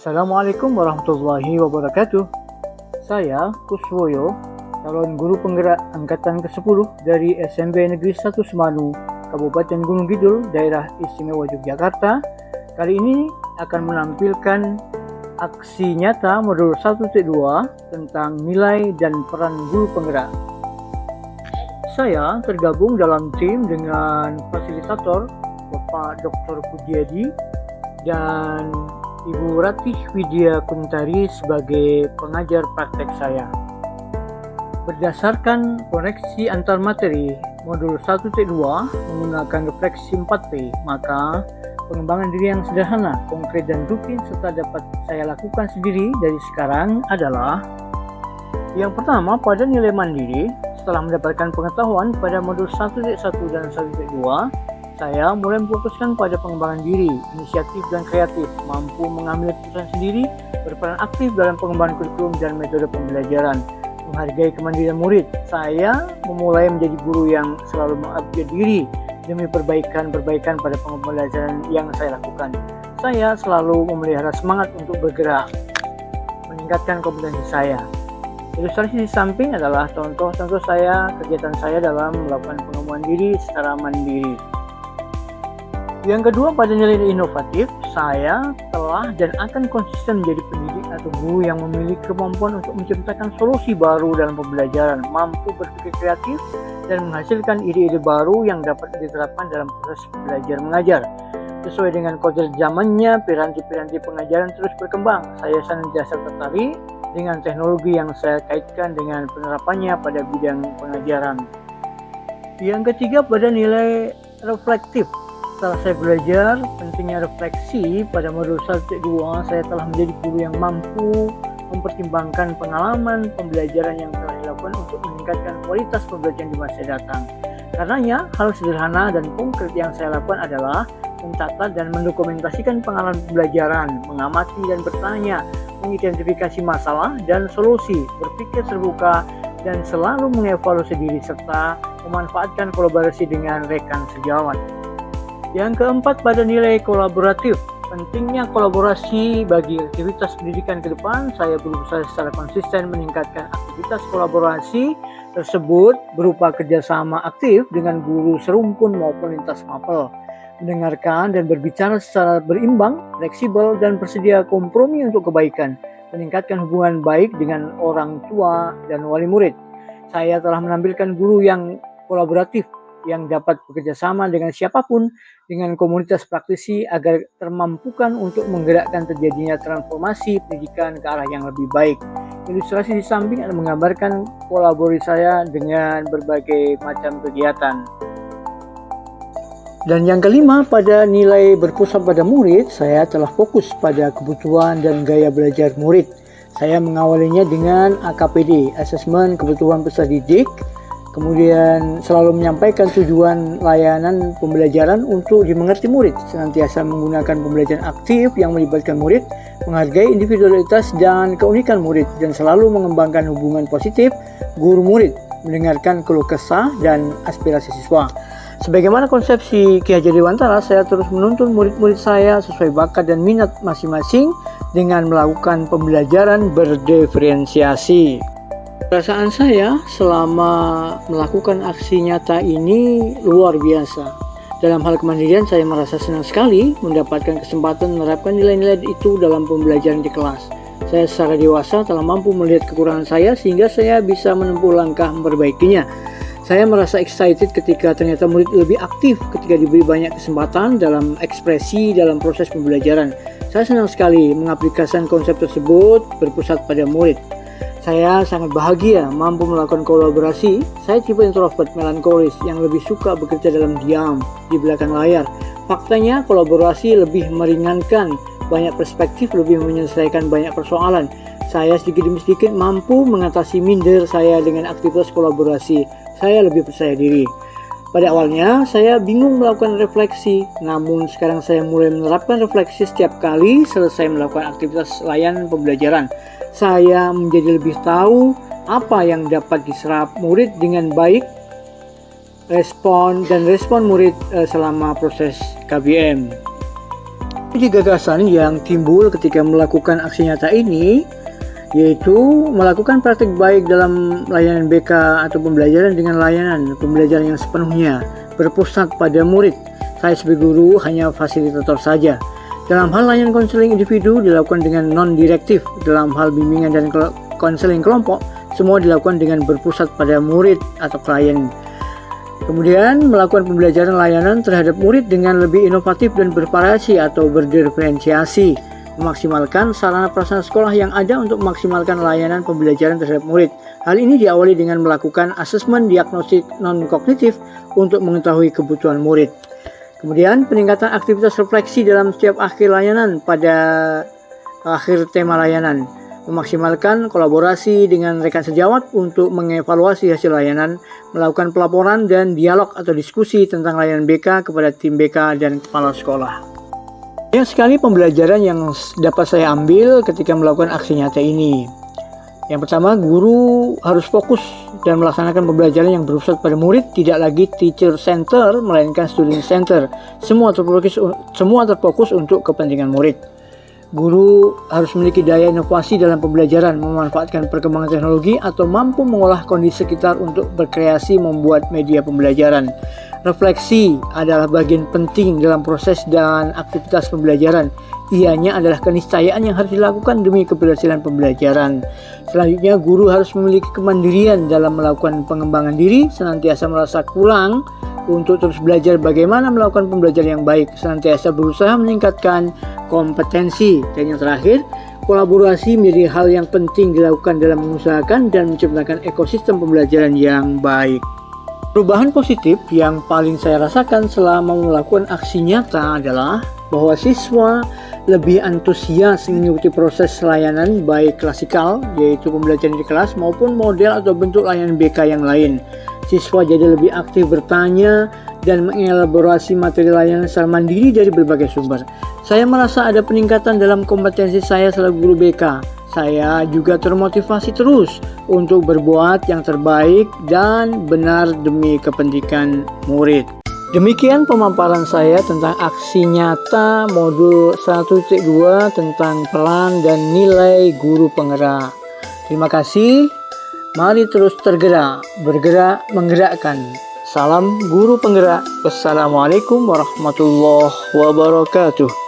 Assalamualaikum warahmatullahi wabarakatuh. Saya Kuswoyo, calon guru penggerak angkatan ke-10 dari SMP Negeri 1 Semanu, Kabupaten Gunung Kidul, Daerah Istimewa Yogyakarta. Kali ini akan menampilkan aksi nyata modul 1.2 tentang nilai dan peran guru penggerak. Saya tergabung dalam tim dengan fasilitator Bapak Dr. Pujiadi dan Ibu Ratih Widya Kuntari sebagai pengajar praktek saya. Berdasarkan koneksi antar materi modul 1.2 menggunakan refleksi 4P, maka pengembangan diri yang sederhana, konkret dan rutin serta dapat saya lakukan sendiri dari sekarang adalah: yang pertama, pada nilai mandiri. Setelah mendapatkan pengetahuan pada modul 1.1 dan 1.2, saya mulai memfokuskan pada pengembangan diri, inisiatif dan kreatif, mampu mengambil keputusan sendiri, berperan aktif dalam pengembangan kurikulum dan metode pembelajaran, menghargai kemandirian murid. Saya memulai menjadi guru yang selalu mengupgrade diri demi perbaikan pada pembelajaran yang saya lakukan. Saya selalu memelihara semangat untuk bergerak, meningkatkan kompetensi saya. Ilustrasi di samping adalah contoh kegiatan saya dalam melakukan pengembangan diri secara mandiri. Yang kedua, pada nilai inovatif, saya telah dan akan konsisten menjadi pendidik atau guru yang memiliki kemampuan untuk menciptakan solusi baru dalam pembelajaran, mampu berpikir kreatif dan menghasilkan ide-ide baru yang dapat diterapkan dalam proses belajar mengajar. Sesuai dengan kodrat zamannya, piranti-piranti pengajaran terus berkembang. Saya senantiasa tertarik dengan teknologi yang saya kaitkan dengan penerapannya pada bidang pengajaran. Yang ketiga, pada nilai reflektif. Setelah saya belajar pentingnya refleksi pada modul 1.2, saya telah menjadi guru yang mampu mempertimbangkan pengalaman pembelajaran yang telah dilakukan untuk meningkatkan kualitas pembelajaran di masa datang. Karenanya, hal sederhana dan konkret yang saya lakukan adalah mencatat dan mendokumentasikan pengalaman pembelajaran, mengamati dan bertanya, mengidentifikasi masalah dan solusi, berpikir terbuka, dan selalu mengevaluasi diri serta memanfaatkan kolaborasi dengan rekan sejawat. Yang keempat, pada nilai kolaboratif. Pentingnya kolaborasi bagi aktivitas pendidikan ke depan. Saya berusaha secara konsisten meningkatkan aktivitas kolaborasi tersebut berupa kerjasama aktif dengan guru serumpun maupun lintas mapel, mendengarkan dan berbicara secara berimbang, fleksibel, dan bersedia kompromi untuk kebaikan, meningkatkan hubungan baik dengan orang tua dan wali murid. Saya telah menampilkan guru yang kolaboratif, yang dapat bekerja sama dengan siapapun, dengan komunitas praktisi agar termampukan untuk menggerakkan terjadinya transformasi pendidikan ke arah yang lebih baik. Ilustrasi di samping ada menggambarkan kolaborasi saya dengan berbagai macam kegiatan. Dan yang kelima, pada nilai berpusat pada murid, saya telah fokus pada kebutuhan dan gaya belajar murid. Saya mengawalinya dengan AKPD, Asesmen Kebutuhan Peserta Didik, kemudian selalu menyampaikan tujuan layanan pembelajaran untuk dimengerti murid, senantiasa menggunakan pembelajaran aktif yang melibatkan murid, menghargai individualitas dan keunikan murid, dan selalu mengembangkan hubungan positif guru-murid, mendengarkan keluh kesah dan aspirasi siswa. Sebagaimana konsepsi Ki Hajar Dewantara, saya terus menuntun murid-murid saya sesuai bakat dan minat masing-masing dengan melakukan pembelajaran berdiferensiasi. Perasaan saya selama melakukan aksi nyata ini luar biasa. Dalam hal kemandirian, saya merasa senang sekali mendapatkan kesempatan menerapkan nilai-nilai itu dalam pembelajaran di kelas. Saya secara dewasa telah mampu melihat kekurangan saya sehingga saya bisa menempuh langkah memperbaikinya. Saya merasa excited ketika ternyata murid lebih aktif ketika diberi banyak kesempatan dalam ekspresi dalam proses pembelajaran. Saya senang sekali mengaplikasikan konsep tersebut berpusat pada murid. Saya sangat bahagia mampu melakukan kolaborasi. Saya tipe introvert melankolis yang lebih suka bekerja dalam diam di belakang layar. Faktanya, kolaborasi lebih meringankan banyak perspektif, lebih menyelesaikan banyak persoalan. Saya sedikit demi sedikit mampu mengatasi minder saya dengan aktivitas kolaborasi. Saya lebih percaya diri. Pada awalnya, saya bingung melakukan refleksi, namun sekarang saya mulai menerapkan refleksi setiap kali selesai melakukan aktivitas layanan pembelajaran. Saya menjadi lebih tahu apa yang dapat diserap murid dengan baik, respon murid selama proses KBM. Jadi gagasan yang timbul ketika melakukan aksi nyata ini yaitu melakukan praktik baik dalam layanan BK atau pembelajaran dengan layanan pembelajaran yang sepenuhnya berpusat pada murid. Saya sebagai guru hanya fasilitator saja. Dalam hal layanan konseling individu dilakukan dengan non-direktif, dalam hal bimbingan dan konseling kelompok semua dilakukan dengan berpusat pada murid atau klien. Kemudian melakukan pembelajaran layanan terhadap murid dengan lebih inovatif dan bervariasi atau berdiferensiasi. Memaksimalkan sarana prasarana sekolah yang ada untuk memaksimalkan layanan pembelajaran terhadap murid. Hal ini diawali dengan melakukan asesmen diagnostik non-kognitif untuk mengetahui kebutuhan murid. Kemudian peningkatan aktivitas refleksi dalam setiap akhir layanan pada akhir tema layanan. Memaksimalkan kolaborasi dengan rekan sejawat untuk mengevaluasi hasil layanan, melakukan pelaporan dan dialog atau diskusi tentang layanan BK kepada tim BK dan kepala sekolah. Banyak sekali pembelajaran yang dapat saya ambil ketika melakukan aksi nyata ini. Yang pertama, guru harus fokus dan melaksanakan pembelajaran yang berpusat pada murid, tidak lagi teacher center melainkan student center. Semua terfokus untuk kepentingan murid. Guru harus memiliki daya inovasi dalam pembelajaran, memanfaatkan perkembangan teknologi atau mampu mengolah kondisi sekitar untuk berkreasi membuat media pembelajaran. Refleksi adalah bagian penting dalam proses dan aktivitas pembelajaran. Ianya adalah keniscayaan yang harus dilakukan demi keberhasilan pembelajaran. Selanjutnya, guru harus memiliki kemandirian dalam melakukan pengembangan diri, senantiasa merasa kurang untuk terus belajar bagaimana melakukan pembelajaran yang baik, senantiasa berusaha meningkatkan kompetensi. Dan yang terakhir, kolaborasi menjadi hal yang penting dilakukan dalam mengusahakan dan menciptakan ekosistem pembelajaran yang baik. Perubahan positif yang paling saya rasakan selama melakukan aksi nyata adalah bahwa siswa lebih antusias mengikuti proses layanan baik klasikal, yaitu pembelajaran di kelas, maupun model atau bentuk layanan BK yang lain. Siswa jadi lebih aktif bertanya dan mengelaborasi materi layanan secara mandiri dari berbagai sumber. Saya merasa ada peningkatan dalam kompetensi saya selaku guru BK. Saya juga termotivasi terus untuk berbuat yang terbaik dan benar demi kepentingan murid. Demikian pemaparan saya tentang aksi nyata modul 1.2 tentang peran dan nilai guru penggerak. Terima kasih. Mari terus tergerak, bergerak menggerakkan. Salam guru penggerak. Wassalamualaikum warahmatullahi wabarakatuh.